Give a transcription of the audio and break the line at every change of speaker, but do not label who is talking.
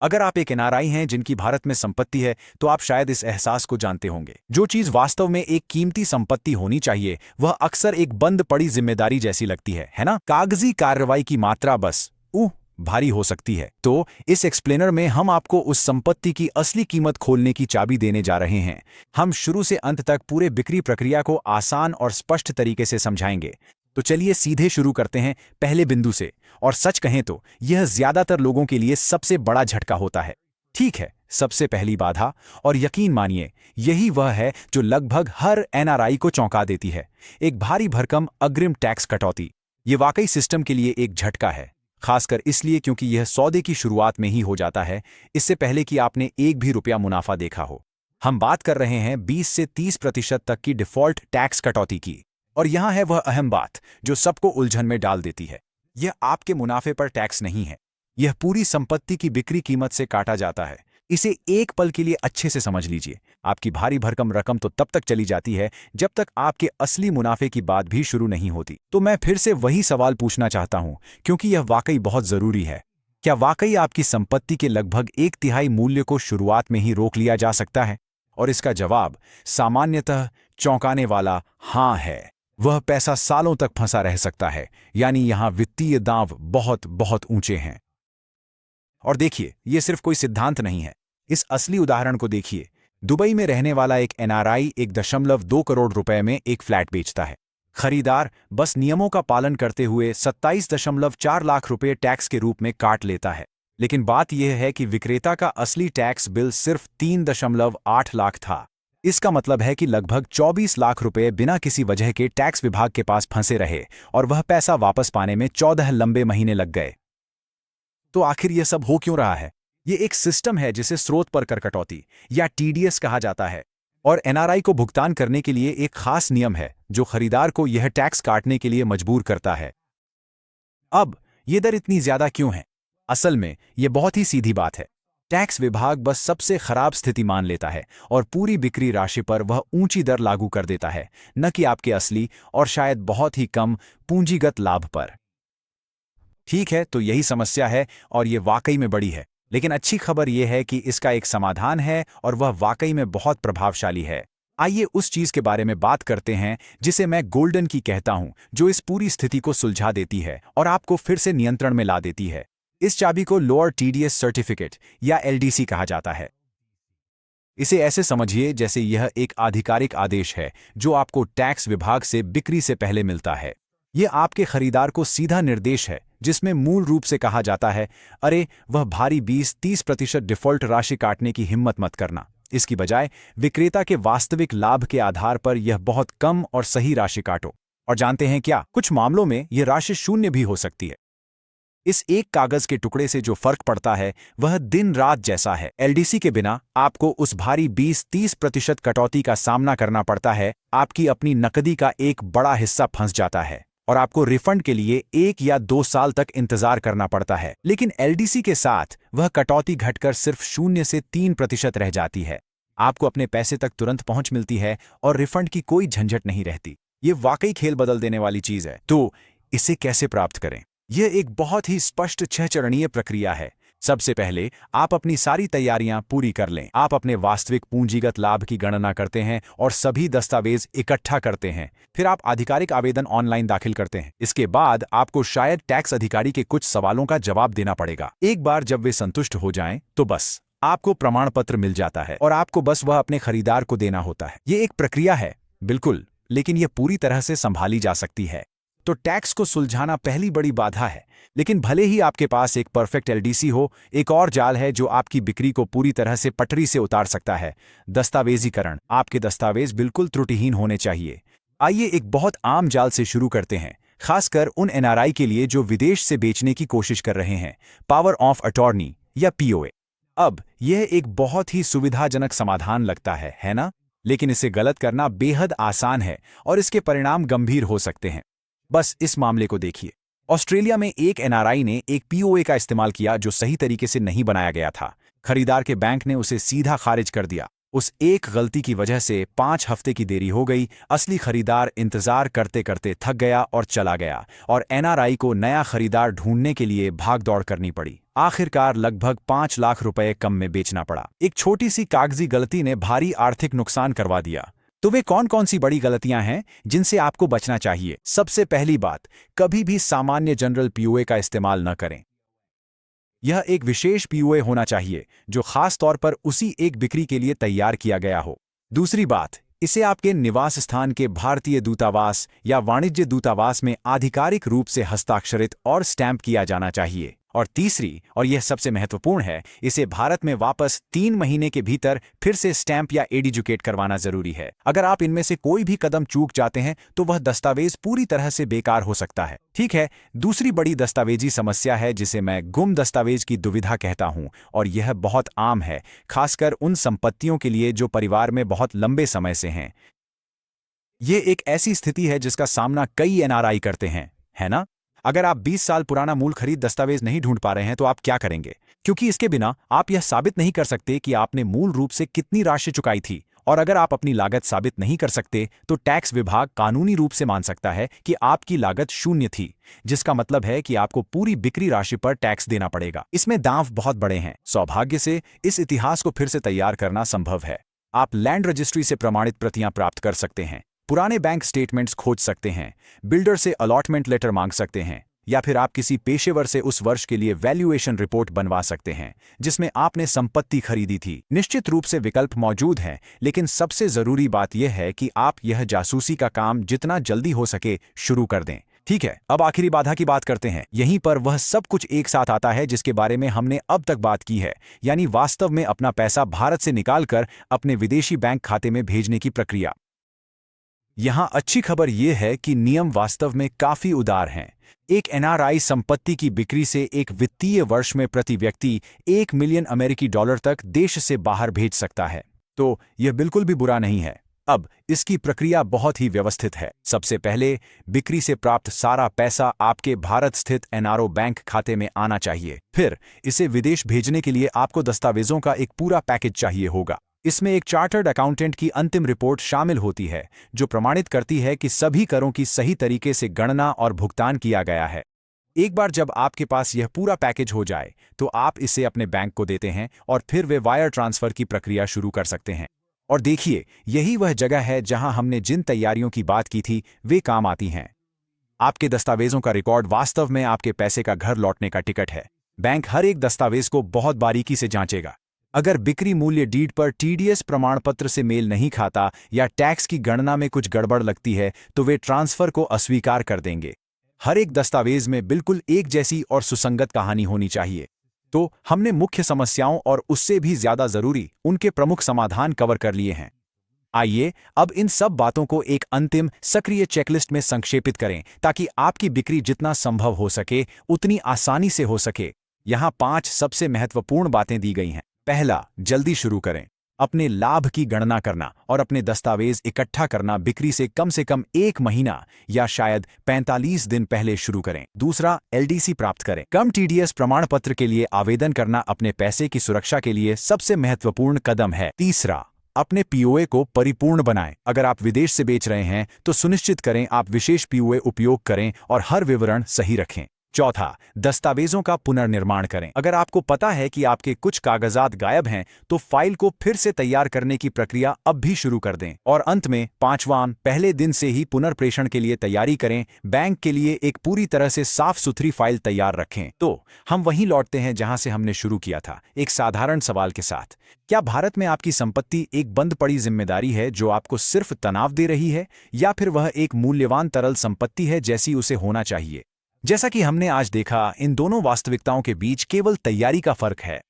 अगर आप एक एनआरआई हैं जिनकी भारत में संपत्ति है तो आप शायद इस एहसास को जानते होंगे। जो चीज वास्तव में एक कीमती संपत्ति होनी चाहिए वह अक्सर एक बंद पड़ी जिम्मेदारी जैसी लगती है ना? कागजी कार्रवाई की मात्रा बस भारी हो सकती है। तो इस एक्सप्लेनर में हम आपको उस संपत्ति की असली कीमत खोलने की चाबी देने जा रहे हैं। हम शुरू से अंत तक पूरे बिक्री प्रक्रिया को आसान और स्पष्ट तरीके से समझाएंगे। तो चलिए सीधे शुरू करते हैं पहले बिंदु से। और सच कहें तो यह ज्यादातर लोगों के लिए सबसे बड़ा झटका होता है। ठीक है, सबसे पहली बाधा, और यकीन मानिए यही वह है जो लगभग हर एनआरआई को चौंका देती है, एक भारी भरकम अग्रिम टैक्स कटौती। ये वाकई सिस्टम के लिए एक झटका है, खासकर इसलिए क्योंकि यह सौदे की शुरुआत में ही हो जाता है, इससे पहले कि आपने एक भी रुपया मुनाफा देखा हो। हम बात कर रहे हैं 20 से 30% तक की डिफॉल्ट टैक्स कटौती की। और यहां है वह अहम बात जो सबको उलझन में डाल देती है। यह आपके मुनाफे पर टैक्स नहीं है, यह पूरी संपत्ति की बिक्री कीमत से काटा जाता है। इसे एक पल के लिए अच्छे से समझ लीजिए। आपकी भारी भरकम रकम तो तब तक चली जाती है जब तक आपके असली मुनाफे की बात भी शुरू नहीं होती। तो मैं फिर से वही सवाल पूछना चाहता हूं, क्योंकि यह वाकई बहुत जरूरी है। क्या वाकई आपकी संपत्ति के लगभग 1/3 मूल्य को शुरुआत में ही रोक लिया जा सकता है? और इसका जवाब सामान्यतः चौंकाने वाला हाँ है। वह पैसा सालों तक फंसा रह सकता है, यानी यहां वित्तीय दांव बहुत बहुत ऊंचे हैं। और देखिए, यह सिर्फ कोई सिद्धांत नहीं है। इस असली उदाहरण को देखिए। दुबई में रहने वाला एक एनआरआई 1.2 करोड़ रुपए में एक फ्लैट बेचता है। खरीदार बस नियमों का पालन करते हुए 27.4 लाख रुपए टैक्स के रूप में काट लेता है। लेकिन बात यह है कि विक्रेता का असली टैक्स बिल सिर्फ 3.8 लाख था। इसका मतलब है कि लगभग 24 लाख रुपए बिना किसी वजह के टैक्स विभाग के पास फंसे रहे, और वह पैसा वापस पाने में 14 लंबे महीने लग गए। तो आखिर यह सब हो क्यों रहा है? यह एक सिस्टम है जिसे स्रोत पर कर कटौती या टीडीएस कहा जाता है। और एनआरआई को भुगतान करने के लिए एक खास नियम है जो खरीदार को यह टैक्स काटने के लिए मजबूर करता है। अब यह दर इतनी ज्यादा क्यों है? असल में यह बहुत ही सीधी बात है। टैक्स विभाग बस सबसे खराब स्थिति मान लेता है और पूरी बिक्री राशि पर वह ऊंची दर लागू कर देता है, न कि आपके असली और शायद बहुत ही कम पूंजीगत लाभ पर। ठीक है, तो यही समस्या है और ये वाकई में बड़ी है। लेकिन अच्छी खबर यह है कि इसका एक समाधान है और वह वाकई में बहुत प्रभावशाली है। आइए उस चीज के बारे में बात करते हैं जिसे मैं गोल्डन की कहता हूं, जो इस पूरी स्थिति को सुलझा देती है और आपको फिर से नियंत्रण में ला देती है। इस चाबी को लोअर टीडीएस सर्टिफिकेट या एलडीसी कहा जाता है। इसे ऐसे समझिए जैसे यह एक आधिकारिक आदेश है जो आपको टैक्स विभाग से बिक्री से पहले मिलता है। यह आपके खरीदार को सीधा निर्देश है जिसमें मूल रूप से कहा जाता है, अरे वह भारी 20-30% डिफॉल्ट राशि काटने की हिम्मत मत करना। इसकी बजाय विक्रेता के वास्तविक लाभ के आधार पर यह बहुत कम और सही राशि काटो। और जानते हैं क्या, कुछ मामलों में यह राशि शून्य भी हो सकती है। इस एक कागज के टुकड़े से जो फर्क पड़ता है वह दिन रात जैसा है। एलडीसी के बिना आपको उस भारी 20-30% कटौती का सामना करना पड़ता है। आपकी अपनी नकदी का एक बड़ा हिस्सा फंस जाता है और आपको रिफंड के लिए 1 या 2 साल तक इंतजार करना पड़ता है। लेकिन एलडीसी के साथ वह कटौती घटकर सिर्फ 0 से 3% रह जाती है। आपको अपने पैसे तक तुरंत पहुंच मिलती है और रिफंड की कोई झंझट नहीं रहती। ये वाकई खेल बदल देने वाली चीज है। तो इसे कैसे प्राप्त करें? यह एक बहुत ही स्पष्ट 6 चरणीय प्रक्रिया है। सबसे पहले आप अपनी सारी तैयारियां पूरी कर लें। आप अपने वास्तविक पूंजीगत लाभ की गणना करते हैं और सभी दस्तावेज इकट्ठा करते हैं। फिर आप आधिकारिक आवेदन ऑनलाइन दाखिल करते हैं। इसके बाद आपको शायद टैक्स अधिकारी के कुछ सवालों का जवाब देना पड़ेगा। एक बार जब वे संतुष्ट हो जाएं, तो बस आपको प्रमाण पत्र मिल जाता है और आपको बस वह अपने खरीदार को देना होता है। ये एक प्रक्रिया है, बिल्कुल, लेकिन यह पूरी तरह से संभाली जा सकती है। तो टैक्स को सुलझाना पहली बड़ी बाधा है। लेकिन भले ही आपके पास एक परफेक्ट एलडीसी हो, एक और जाल है जो आपकी बिक्री को पूरी तरह से पटरी से उतार सकता है, दस्तावेजीकरण। आपके दस्तावेज बिल्कुल त्रुटिहीन होने चाहिए। आइए एक बहुत आम जाल से शुरू करते हैं, खासकर उन एनआरआई के लिए जो विदेश से बेचने की कोशिश कर रहे हैं। पावर ऑफ अटॉर्नी या पीओए। अब यह एक बहुत ही सुविधाजनक समाधान लगता है ना? लेकिन इसे गलत करना बेहद आसान है और इसके परिणाम गंभीर हो सकते हैं। बस इस मामले को देखिए। ऑस्ट्रेलिया में एक एनआरआई ने एक पीओए का इस्तेमाल किया जो सही तरीके से नहीं बनाया गया था। खरीदार के बैंक ने उसे सीधा खारिज कर दिया। उस एक गलती की वजह से 5 हफ्ते की देरी हो गई। असली खरीदार इंतजार करते करते थक गया और चला गया, और एनआरआई को नया खरीदार ढूंढने के लिए भाग दौड़ करनी पड़ी। आखिरकार लगभग 5 लाख रुपए कम में बेचना पड़ा। एक छोटी सी कागजी गलती ने भारी आर्थिक नुकसान करवा दिया। तो वे कौन कौन सी बड़ी गलतियां हैं जिनसे आपको बचना चाहिए? सबसे पहली बात, कभी भी सामान्य जनरल पीओए का इस्तेमाल न करें। यह एक विशेष पीओए होना चाहिए जो खास तौर पर उसी एक बिक्री के लिए तैयार किया गया हो। दूसरी बात, इसे आपके निवास स्थान के भारतीय दूतावास या वाणिज्य दूतावास में आधिकारिक रूप से हस्ताक्षरित और स्टैंप किया जाना चाहिए। और तीसरी, और यह सबसे महत्वपूर्ण है, इसे भारत में वापस 3 महीने के भीतर फिर से स्टैंप या एडिजुकेट करवाना जरूरी है। अगर आप इनमें से कोई भी कदम चूक जाते हैं तो वह दस्तावेज पूरी तरह से बेकार हो सकता है। ठीक है, दूसरी बड़ी दस्तावेजी समस्या है जिसे मैं गुम दस्तावेज की दुविधा कहता हूं, और यह बहुत आम है, खासकर उन संपत्तियों के लिए जो परिवार में बहुत लंबे समय से हैं। ये एक ऐसी स्थिति है जिसका सामना कई एनआरआई करते हैं, है ना? अगर आप 20 साल पुराना मूल खरीद दस्तावेज नहीं ढूंढ पा रहे हैं तो आप क्या करेंगे? क्योंकि इसके बिना आप यह साबित नहीं कर सकते कि आपने मूल रूप से कितनी राशि चुकाई थी। और अगर आप अपनी लागत साबित नहीं कर सकते तो टैक्स विभाग कानूनी रूप से मान सकता है कि आपकी लागत शून्य थी, जिसका मतलब है कि आपको पूरी बिक्री राशि पर टैक्स देना पड़ेगा। इसमें दांव बहुत बड़े हैं। सौभाग्य से इस इतिहास को फिर से तैयार करना संभव है। आप लैंड रजिस्ट्री से प्रमाणित प्रतियां प्राप्त कर सकते हैं, पुराने बैंक स्टेटमेंट्स खोज सकते हैं, बिल्डर से अलॉटमेंट लेटर मांग सकते हैं, या फिर आप किसी पेशेवर से उस वर्ष के लिए वैल्यूएशन रिपोर्ट बनवा सकते हैं जिसमें आपने संपत्ति खरीदी थी। निश्चित रूप से विकल्प मौजूद हैं, लेकिन सबसे जरूरी बात यह है कि आप यह जासूसी का काम जितना जल्दी हो सके शुरू कर दें। ठीक है, अब आखिरी बाधा की बात करते हैं। यहीं पर वह सब कुछ एक साथ आता है जिसके बारे में हमने अब तक बात की है, यानी वास्तव में अपना पैसा भारत से निकालकर अपने विदेशी बैंक खाते में भेजने की प्रक्रिया। यहां अच्छी खबर यह है कि नियम वास्तव में काफी उदार हैं। एक एनआरआई संपत्ति की बिक्री से एक वित्तीय वर्ष में प्रति व्यक्ति 1 मिलियन अमेरिकी डॉलर तक देश से बाहर भेज सकता है। तो यह बिल्कुल भी बुरा नहीं है। अब इसकी प्रक्रिया बहुत ही व्यवस्थित है। सबसे पहले, बिक्री से प्राप्त सारा पैसा आपके भारत स्थित एनआरओ बैंक खाते में आना चाहिए। फिर इसे विदेश भेजने के लिए आपको दस्तावेजों का एक पूरा पैकेज चाहिए होगा। इसमें एक चार्टर्ड अकाउंटेंट की अंतिम रिपोर्ट शामिल होती है जो प्रमाणित करती है कि सभी करों की सही तरीके से गणना और भुगतान किया गया है। एक बार जब आपके पास यह पूरा पैकेज हो जाए तो आप इसे अपने बैंक को देते हैं और फिर वे वायर ट्रांसफर की प्रक्रिया शुरू कर सकते हैं। और देखिए, यही वह जगह है जहां हमने जिन तैयारियों की बात की थी वे काम आती हैं। आपके दस्तावेजों का रिकॉर्ड वास्तव में आपके पैसे का घर लौटने का टिकट है। बैंक हर एक दस्तावेज को बहुत बारीकी से जांचेगा। अगर बिक्री मूल्य डीड पर टीडीएस प्रमाण पत्र से मेल नहीं खाता या टैक्स की गणना में कुछ गड़बड़ लगती है तो वे ट्रांसफर को अस्वीकार कर देंगे। हर एक दस्तावेज में बिल्कुल एक जैसी और सुसंगत कहानी होनी चाहिए। तो हमने मुख्य समस्याओं और उससे भी ज्यादा जरूरी उनके प्रमुख समाधान कवर कर लिए हैं। आइए अब इन सब बातों को एक अंतिम सक्रिय चेकलिस्ट में संक्षेपित करें ताकि आपकी बिक्री जितना संभव हो सके उतनी आसानी से हो सके। यहाँ 5 सबसे महत्वपूर्ण बातें दी गई हैं। पहला, जल्दी शुरू करें। अपने लाभ की गणना करना और अपने दस्तावेज इकट्ठा करना बिक्री से कम 1 महीना या शायद 45 दिन पहले शुरू करें। दूसरा, एलडीसी प्राप्त करें। कम टीडीएस प्रमाण पत्र के लिए आवेदन करना अपने पैसे की सुरक्षा के लिए सबसे महत्वपूर्ण कदम है। तीसरा, अपने पीओए को परिपूर्ण बनाएं। अगर आप विदेश से बेच रहे हैं तो सुनिश्चित करें आप विशेष पीओए उपयोग करें और हर विवरण सही रखें। चौथा, दस्तावेजों का पुनर्निर्माण करें। अगर आपको पता है कि आपके कुछ कागजात गायब हैं तो फाइल को फिर से तैयार करने की प्रक्रिया अब भी शुरू कर दें। और अंत में पांचवां, पहले दिन से ही पुनर्प्रेषण के लिए तैयारी करें। बैंक के लिए एक पूरी तरह से साफ सुथरी फाइल तैयार रखें। तो हम वहीं लौटते हैं जहां से हमने शुरू किया था, एक साधारण सवाल के साथ। क्या भारत में आपकी संपत्ति एक बंद पड़ी जिम्मेदारी है जो आपको सिर्फ तनाव दे रही है, या फिर वह एक मूल्यवान तरल संपत्ति है जैसी उसे होना चाहिए? जैसा कि हमने आज देखा, इन दोनों वास्तविकताओं के बीच केवल तैयारी का फर्क है।